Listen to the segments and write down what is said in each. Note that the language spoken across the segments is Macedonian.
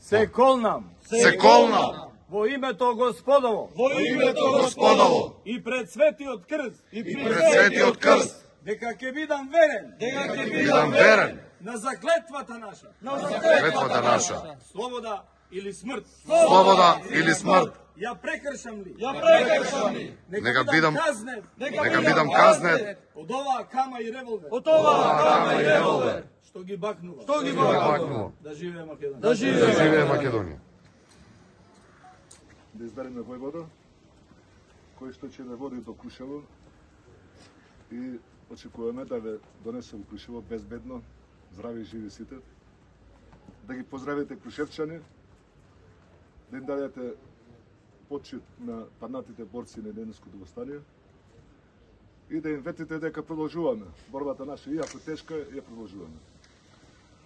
се колнам во името Господово и пред светиот крст дека ќе бидам верен на заклетвата наша слобода или смрт ја прекршам ли нека бидам казнет од оваа кама и револвер што ги бакнува да живее Македонија. Да избереме војвода кој што ќе да води до Крушево и очекуваме да ве донесе во Крушево безбедно, здрави и живи сите. Да ги поздравите крушевчани, да им дадете почит на паднатите борци на Дениското востание и да им ветите дека продолжуваме. Борбата наша, иако тешка, ја продолжуваме.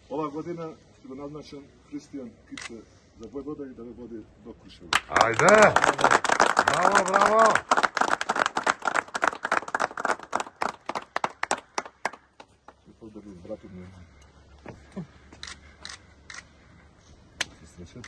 Оваа година ќе го назначам Христијан Кице за војвода и да ве води до Крушево. Ајде! Браво! Поздравим братот ми. Се среќа.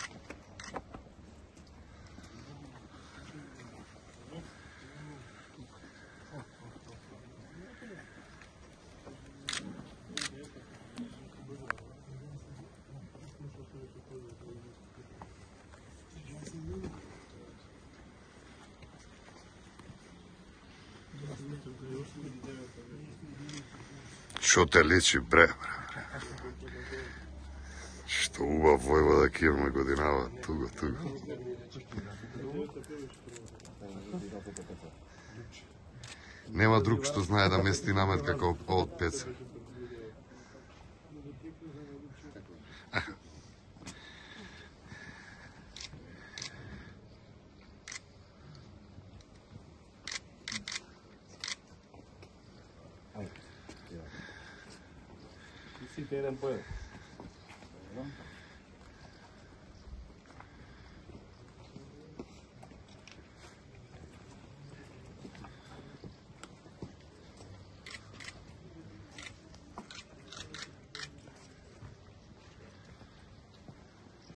Шо те личи, бре. Што убав војвода ќе имаме годинава, туго. Нема друг што знае да мести намет како од пеца. Сите еден по еден.